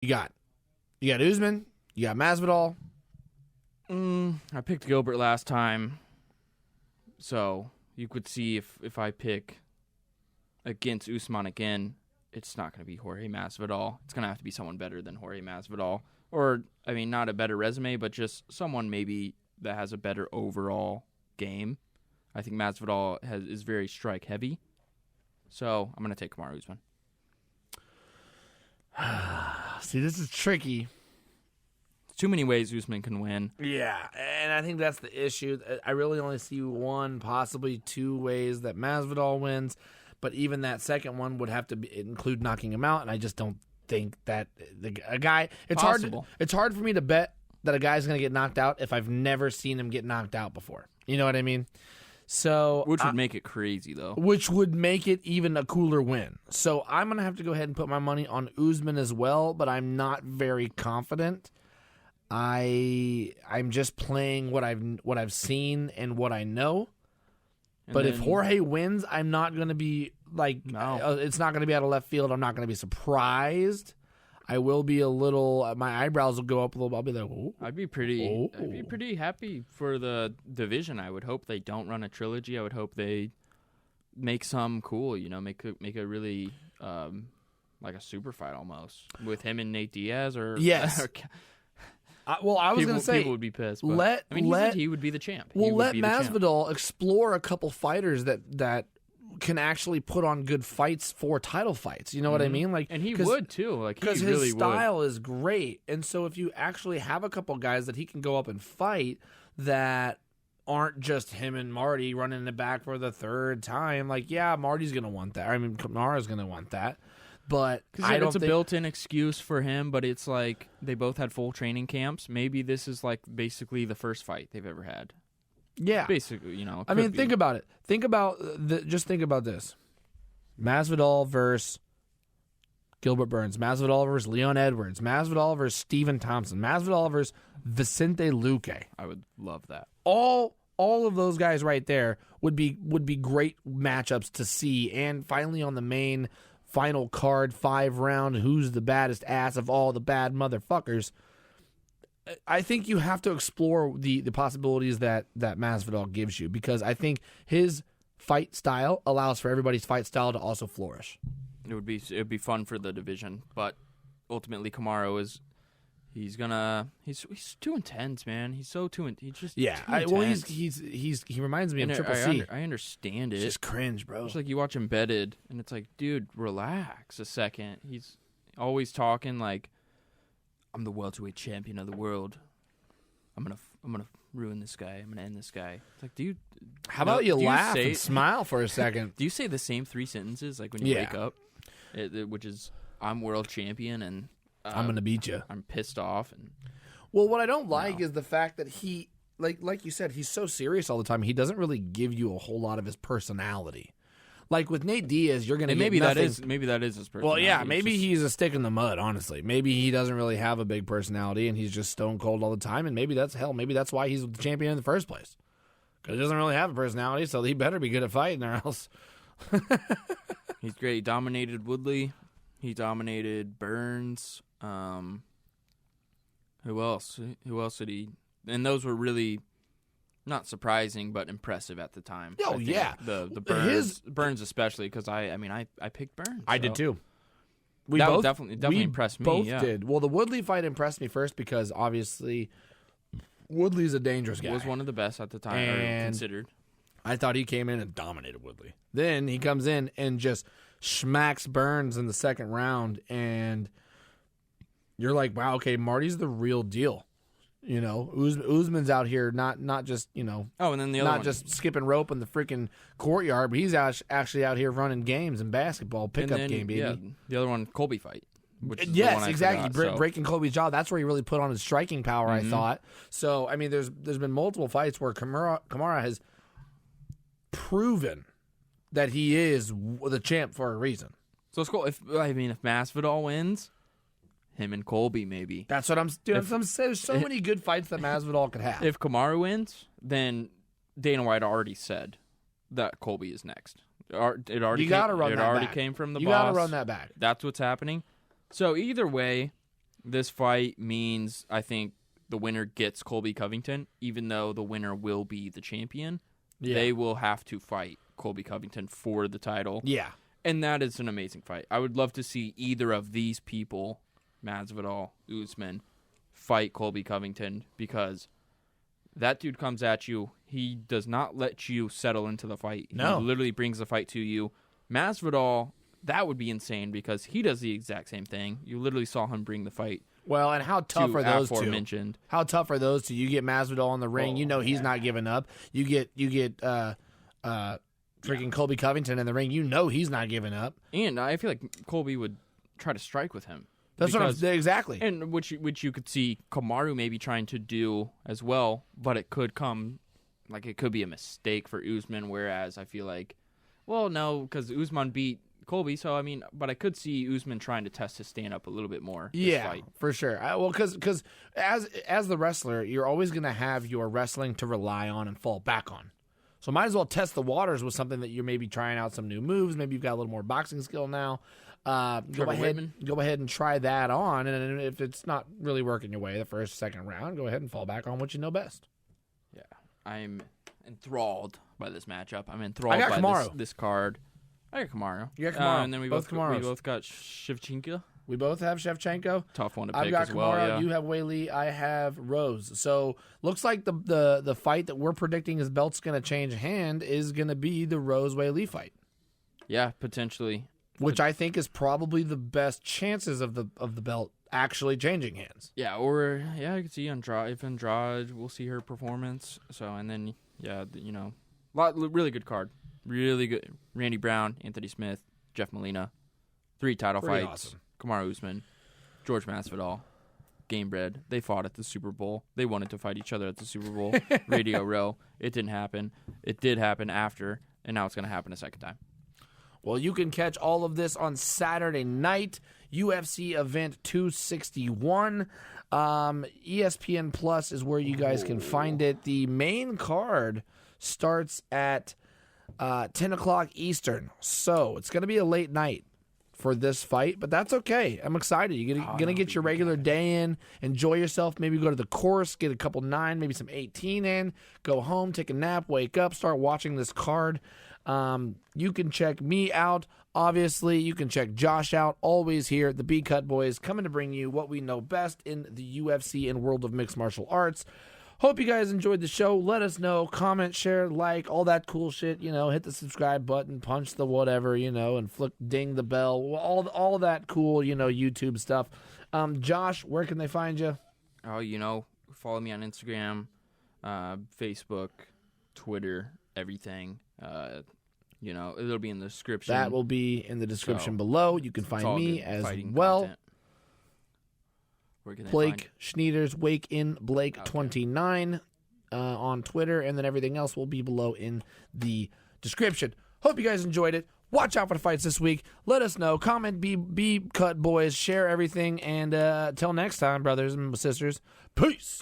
You got Usman. You got Masvidal. I picked Gilbert last time, so you could see if I pick against Usman again, it's not going to be Jorge Masvidal. It's going to have to be someone better than Jorge Masvidal. Or, I mean, not a better resume, but just someone maybe that has a better overall game. I think Masvidal is very strike heavy. So I'm going to take Kamaru Usman. See, this is tricky. Too many ways Usman can win. Yeah, and I think that's the issue. I really only see one, possibly two ways that Masvidal wins, but even that second one would have to include knocking him out, and I just don't think that a guy. It's Possible. It's hard for me to bet that a guy's going to get knocked out if I've never seen him get knocked out before. You know what I mean? So, which would make it crazy, though. Which would make it even a cooler win. So I'm going to have to go ahead and put my money on Usman as well, but I'm not very confident. I'm just playing what I've seen and what I know. But if Jorge wins, I'm not going to be like it's not going to be out of left field. I'm not going to be surprised. I will be a little. My eyebrows will go up a little. I'll be like, oh. I'd be pretty happy for the division. I would hope they don't run a trilogy. I would hope they make some cool. Make a really like a super fight almost with him and Nate Diaz or yes. I was going to say people would be pissed. But, he would be the champ. Well, let Masvidal explore a couple fighters that can actually put on good fights for title fights. You know what I mean? Like, and he would too. Like, because his style is great, and so if you actually have a couple guys that he can go up and fight that aren't just him and Marty running it back for the third time, like Marty's going to want that. I mean, Kamara's going to want that. But it's a built-in excuse for him, but it's like they both had full training camps. Maybe this is like basically the first fight they've ever had. Yeah. Basically, I mean, think about it. Think about this. Masvidal versus Gilbert Burns. Masvidal versus Leon Edwards. Masvidal versus Stephen Thompson. Masvidal versus Vicente Luque. I would love that. All of those guys right there would be great matchups to see. And finally on the main final card, 5-round, who's the baddest ass of all the bad motherfuckers. I think you have to explore the possibilities that Masvidal gives you, because I think his fight style allows for everybody's fight style to also flourish. It would be fun for the division, but ultimately Kamaru he's too intense, man. He's so too he reminds me of Triple C. I understand it. It's just cringe, bro. It's like you watch Embedded, and it's like, dude, relax a second. He's always talking like, I'm the welterweight champion of the world. I'm gonna ruin this guy. I'm gonna end this guy. It's like, dude, how about you laugh and smile for a second? Do you say the same 3 sentences like when you wake up, which is I'm world champion and I'm gonna beat you. I'm pissed off. And what I don't like is the fact that he, like you said, he's so serious all the time. He doesn't really give you a whole lot of his personality. Like with Nate Diaz, you're gonna maybe get nothing. that is his personality. Well, yeah, maybe he's a stick in the mud. Honestly, maybe he doesn't really have a big personality, and he's just stone cold all the time. And maybe that's why he's the champion in the first place, because he doesn't really have a personality. So he better be good at fighting, or else. He's great. He dominated Woodley. He dominated Burns. Who else? Who else did he? And those were really not surprising, but impressive at the time. Oh yeah, the Burns especially, because I picked Burns. I did too. That definitely impressed me. Both did. Well, the Woodley fight impressed me first because obviously Woodley's a dangerous guy. He was one of the best at the time, or considered. I thought he came in and dominated Woodley. Then he comes in and just smacks Burns in the second round, and you're like, wow, okay, Marty's the real deal. You know, Usman's out here not just, and then the other not just skipping rope in the freaking courtyard, but he's actually out here running games and basketball, pickup game, baby. Yeah, the other one, Colby fight. Which is yes, the one exactly. Breaking Colby's jaw. That's where he really put on his striking power, I thought. So, I mean, there's been multiple fights where Kamaru has proven that he is the champ for a reason. So it's cool. If Masvidal wins, him and Colby maybe. That's what I'm doing. There's so many good fights that Masvidal could have. If Kamaru wins, then Dana White already said that Colby is next. It already came from the boss. You got to run that back. That's what's happening. So either way, This fight means, I think, the winner gets Colby Covington, even though the winner will be the champion. Yeah. They will have to fight Colby Covington for the title. Yeah. And that is an amazing fight. I would love to see either of these people, Masvidal, Usman, fight Colby Covington, because that dude comes at you. He does not let you settle into the fight. No. He literally brings the fight to you. Masvidal, that would be insane because he does the exact same thing. You literally saw him bring the fight. Well, and how tough are those two? Aforementioned. How tough are those two? You get Masvidal in the ring. You know he's not giving up. You get freaking Colby Covington in the ring. You know he's not giving up. And I feel like Colby would try to strike with him. That's what I'm saying. Exactly. And which you could see Kamaru maybe trying to do as well, but it could be a mistake for Usman, whereas I feel like, well, no, because Usman beat Colby, so I mean, but I could see Usman trying to test his stand-up a little bit more. Yeah, fight. for sure. Well, because as the wrestler, you're always going to have your wrestling to rely on and fall back on. So might as well test the waters with something that you're maybe trying out some new moves. Maybe you've got a little more boxing skill now. Go ahead and try that on, and if it's not really working your way the first, second round, go ahead and fall back on what you know best. Yeah, I'm enthralled by this matchup. I'm enthralled I got by Kamaru. this card. I got Kamaru. You got Kamaru. And then we both both got Shevchenko. We both have Shevchenko. Tough one to I've pick got as Kamaru. well. Yeah. You have Weili. I have Rose. So looks like the fight that we're predicting his belt's going to change hand is going to be the Rose Weili fight. Yeah, potentially. Which I think is probably the best chances of the belt actually changing hands. Yeah, I could see Andrade. We'll see her performance. So and then really good card, really good. Randy Brown, Anthony Smith, Jeff Molina, 3 title Pretty fights. awesome. Kamaru Usman, George Masvidal, Gamebred. They fought at the Super Bowl. They wanted to fight each other at the Super Bowl. Radio Row. It didn't happen. It did happen after, and now it's going to happen a second time. Well, you can catch all of this on Saturday night, UFC Event 261. ESPN Plus is where you guys can find it. The main card starts at 10 o'clock Eastern, so it's going to be a late night for this fight, but that's okay. I'm excited. You're going to get your regular day in, enjoy yourself, maybe go to the course, get a couple 9, maybe some 18 in, go home, take a nap, wake up, start watching this card. You can check me out. Obviously, you can check Josh out. Always here, the B-Cut Boys, coming to bring you what we know best in the UFC and world of mixed martial arts. Hope you guys enjoyed the show. Let us know. Comment, share, like, all that cool shit. Hit the subscribe button, punch the whatever, and ding the bell. All that cool, YouTube stuff. Josh, where can they find you? Oh, follow me on Instagram, Facebook, Twitter, everything. It'll be in the description. That will be in the description below. You can find me as well. Content. Blake Schneiders, Wake in Blake 29 on Twitter, and then everything else will be below in the description. Hope you guys enjoyed it. Watch out for the fights this week. Let us know. Comment, be cut, boys. Share everything, and till next time, brothers and sisters. Peace.